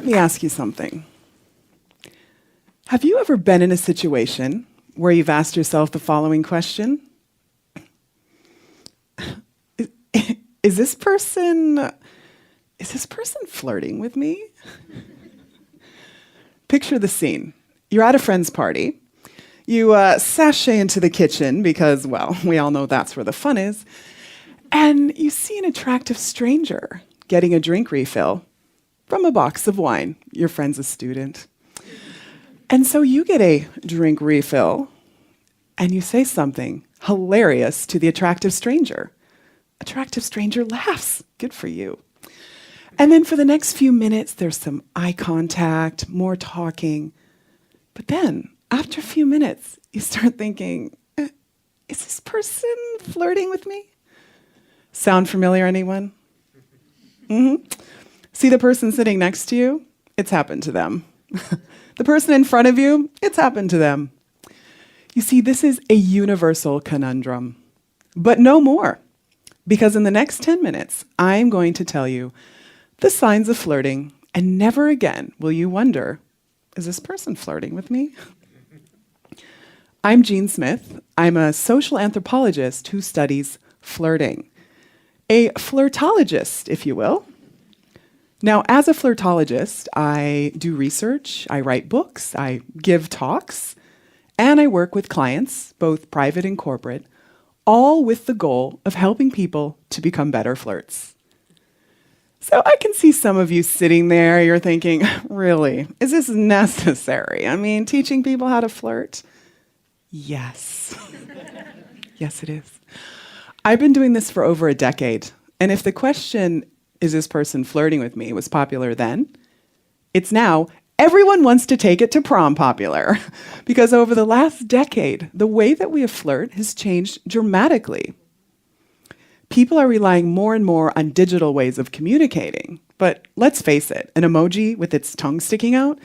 Let me ask you something. Have you ever been in a situation where you've asked yourself the following question? Is this person flirting with me? Picture the scene. You're at a friend's party. You sashay into the kitchen because, well, we all know that's where the fun is. And you see an attractive stranger getting a drink refill from a box of wine. Your friend's a student. And so you get a drink refill and you say something hilarious to the attractive stranger. Attractive stranger laughs. Good for you. And then for the next few minutes, there's some eye contact, more talking. But then, after a few minutes, you start thinking, is this person flirting with me? Sound familiar, anyone? Mm-hmm. See the person sitting next to you? It's happened to them. The person in front of you? It's happened to them. You see, this is a universal conundrum. But no more. Because in the next 10 minutes, I'm going to tell you the signs of flirting, and never again will you wonder, is this person flirting with me? I'm Jean Smith. I'm a social anthropologist who studies flirting. A flirtologist, if you will. Now, as a flirtologist, I do research, I write books, I give talks, and I work with clients, both private and corporate, all with the goal of helping people to become better flirts. So I can see some of you sitting there, you're thinking, really, is this necessary? I mean, teaching people how to flirt? Yes. Yes, it is. I've been doing this for over a decade, and if the question, is this person flirting with me, was popular then, it's now, everyone wants to take it to prom popular. Because over the last decade, the way that we flirt has changed dramatically. People are relying more and more on digital ways of communicating. But let's face it, an emoji with its tongue sticking out,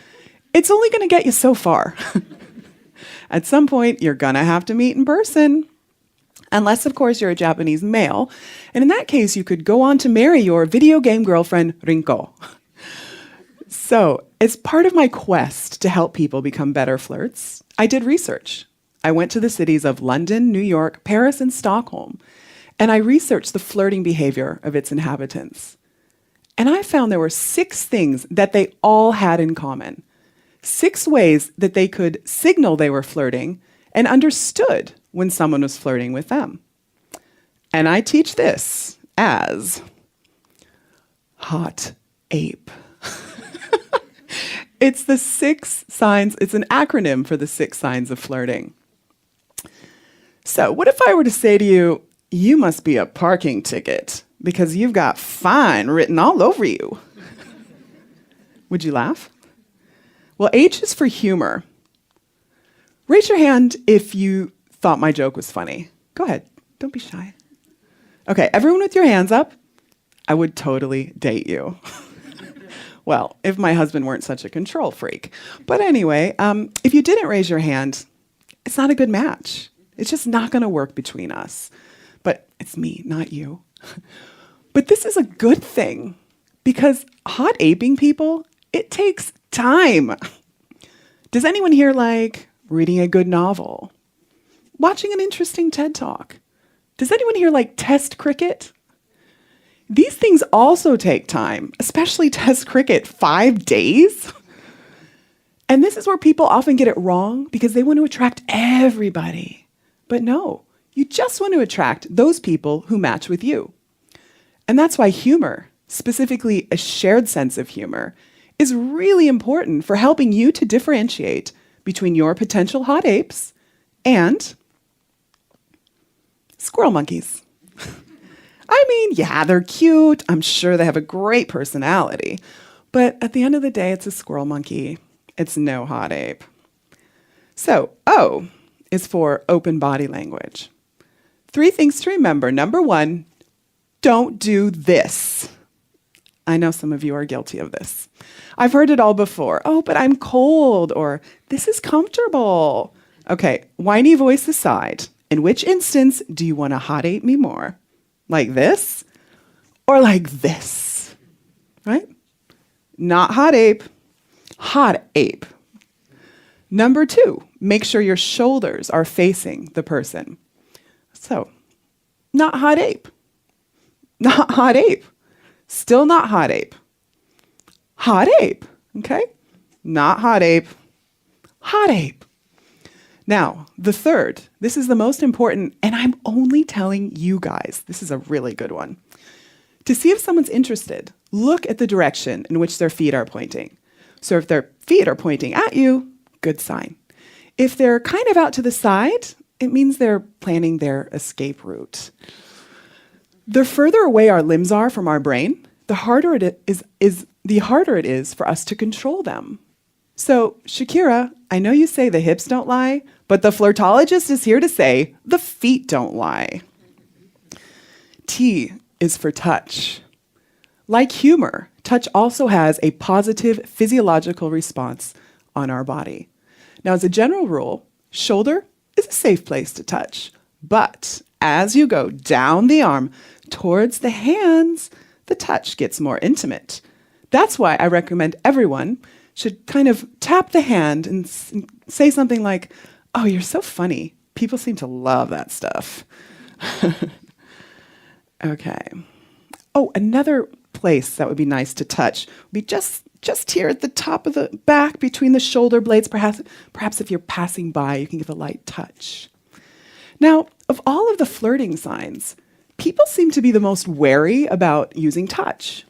it's only going to get you so far. At some point, you're going to have to meet in person. Unless, of course, you're a Japanese male. And in that case, you could go on to marry your video game girlfriend, Rinko. So, as part of my quest to help people become better flirts, I did research. I went to the cities of London, New York, Paris, and Stockholm, and I researched the flirting behavior of its inhabitants. And I found there were 6 things that they all had in common. 6 ways that they could signal they were flirting and understood when someone was flirting with them. And I teach this as hot ape. It's the 6 signs, it's an acronym for the 6 signs of flirting. So what if I were to say to you, you must be a parking ticket because you've got fine written all over you? Would you laugh? Well, H is for humor. Raise your hand if you thought my joke was funny. Go ahead, don't be shy. Okay, everyone with your hands up, I would totally date you. Well, if my husband weren't such a control freak. But anyway, if you didn't raise your hand, it's not a good match. It's just not going to work between us. But it's me, not you. But this is a good thing because hot aping people, it takes time. Does anyone here like reading a good novel? Watching an interesting TED Talk? Does anyone here like test cricket? These things also take time, especially test cricket, 5 days. And this is where people often get it wrong because they want to attract everybody. But no, you just want to attract those people who match with you. And that's why humor, specifically a shared sense of humor, is really important for helping you to differentiate between your potential hot apes and squirrel monkeys. I mean, yeah, they're cute. I'm sure they have a great personality. But at the end of the day, it's a squirrel monkey. It's no hot ape. So, O is for open body language. 3 things to remember. Number 1, don't do this. I know some of you are guilty of this. I've heard it all before. Oh, but I'm cold, or this is comfortable. Okay, whiny voice aside, in which instance do you want to hot ape me more? Like this or like this, right? Not hot ape, hot ape. Number 2, make sure your shoulders are facing the person. So, not hot ape, not hot ape, still not hot ape, hot ape, okay? Not hot ape, hot ape. Now, the third, this is the most important, and I'm only telling you guys, this is a really good one. To see if someone's interested, look at the direction in which their feet are pointing. So if their feet are pointing at you, good sign. If they're kind of out to the side, it means they're planning their escape route. The further away our limbs are from our brain, the harder it is for us to control them. So, Shakira, I know you say the hips don't lie, but the flirtologist is here to say the feet don't lie. T is for touch. Like humor, touch also has a positive physiological response on our body. Now, as a general rule, shoulder is a safe place to touch, but as you go down the arm towards the hands, the touch gets more intimate. That's why I recommend everyone should kind of tap the hand and say something like, "Oh, you're so funny." People seem to love that stuff. Okay. Oh, another place that would be nice to touch would be just here at the top of the back between the shoulder blades. Perhaps if you're passing by, you can give a light touch. Now, of all of the flirting signs, people seem to be the most wary about using touch.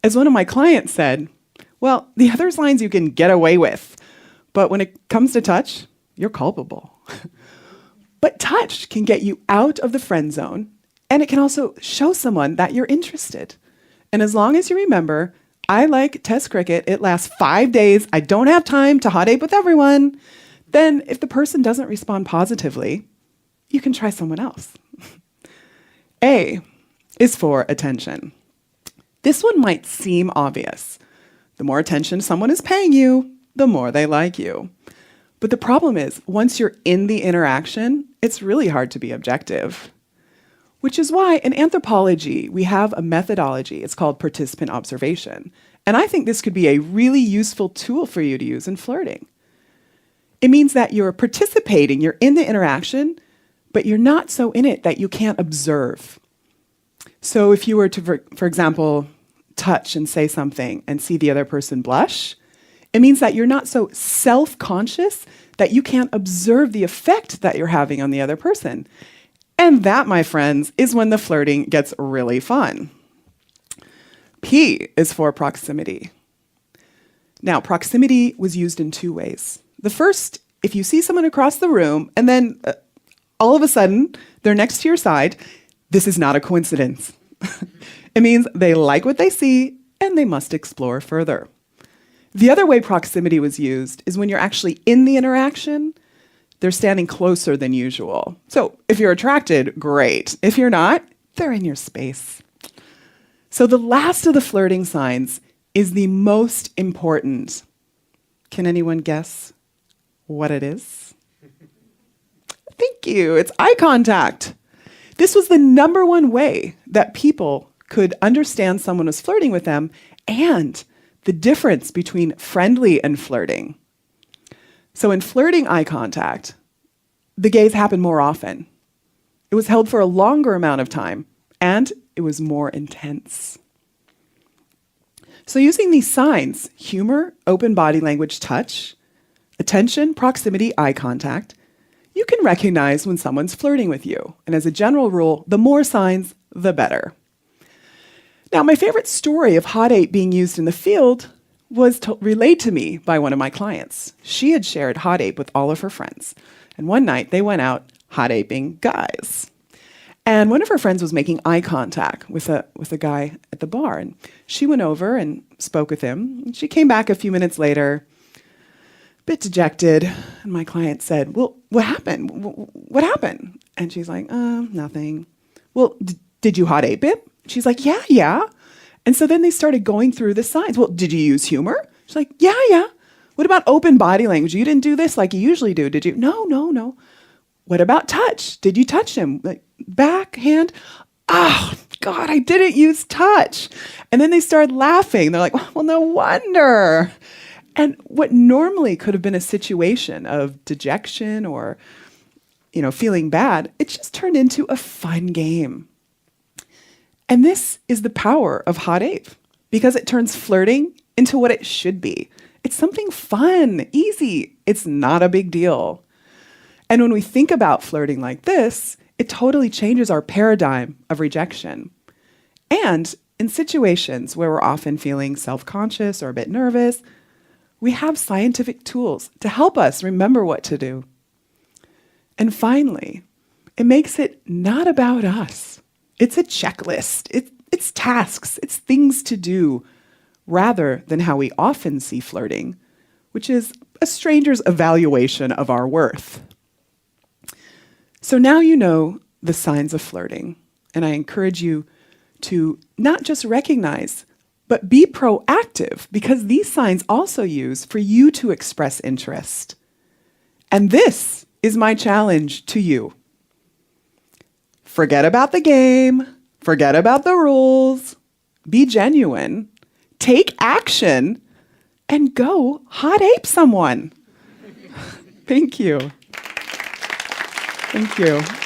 As one of my clients said, well, the other signs you can get away with, but when it comes to touch, you're culpable. But touch can get you out of the friend zone, and it can also show someone that you're interested. And as long as you remember, I like test cricket, it lasts 5 days, I don't have time to hot ape with everyone, then if the person doesn't respond positively, you can try someone else. A is for attention. This one might seem obvious. The more attention someone is paying you, the more they like you. But the problem is, once you're in the interaction, it's really hard to be objective. Which is why in anthropology, we have a methodology. It's called participant observation. And I think this could be a really useful tool for you to use in flirting. It means that you're participating, you're in the interaction, but you're not so in it that you can't observe. So if you were to, for example, touch and say something and see the other person blush, it means that you're not so self-conscious that you can't observe the effect that you're having on the other person. And that, my friends, is when the flirting gets really fun. P is for proximity. Now, proximity was used in 2 ways. The first, if you see someone across the room and then all of a sudden they're next to your side, this is not a coincidence. It means they like what they see and they must explore further. The other way proximity was used is when you're actually in the interaction, they're standing closer than usual. So if you're attracted, great. If you're not, they're in your space. So the last of the flirting signs is the most important. Can anyone guess what it is? Thank you. It's eye contact. This was the #1 way that people could understand someone was flirting with them and the difference between friendly and flirting. So in flirting eye contact, the gaze happened more often. It was held for a longer amount of time, and it was more intense. So using these signs, humor, open body language, touch, attention, proximity, eye contact, you can recognize when someone's flirting with you. And as a general rule, the more signs, the better. Now, my favorite story of hot ape being used in the field was relayed to me by one of my clients. She had shared hot ape with all of her friends. And one night they went out hot aping guys. And one of her friends was making eye contact with a guy at the bar. And she went over and spoke with him. And she came back a few minutes later, a bit dejected. And my client said, "Well, what happened? What happened?" And she's like, "Nothing." "Well, did you hot ape it?" She's like, yeah. And so then they started going through the signs. "Well, did you use humor?" She's like, yeah. "What about open body language? You didn't do this like you usually do, did you?" No. "What about touch? Did you touch him? Like, back, hand?" "Oh, God, I didn't use touch. And then they started laughing. They're like, well, no wonder. And what normally could have been a situation of dejection or, feeling bad, it just turned into a fun game. And this is the power of Hot Ape, because it turns flirting into what it should be. It's something fun, easy. It's not a big deal. And when we think about flirting like this, it totally changes our paradigm of rejection. And in situations where we're often feeling self-conscious or a bit nervous, we have scientific tools to help us remember what to do. And finally, it makes it not about us. It's a checklist. It's tasks. It's things to do, rather than how we often see flirting, which is a stranger's evaluation of our worth. So now you know the signs of flirting, and I encourage you to not just recognize, but be proactive, because these signs also use for you to express interest. And this is my challenge to you. Forget about the game, forget about the rules, be genuine, take action, and go hot ape someone. Thank you. Thank you.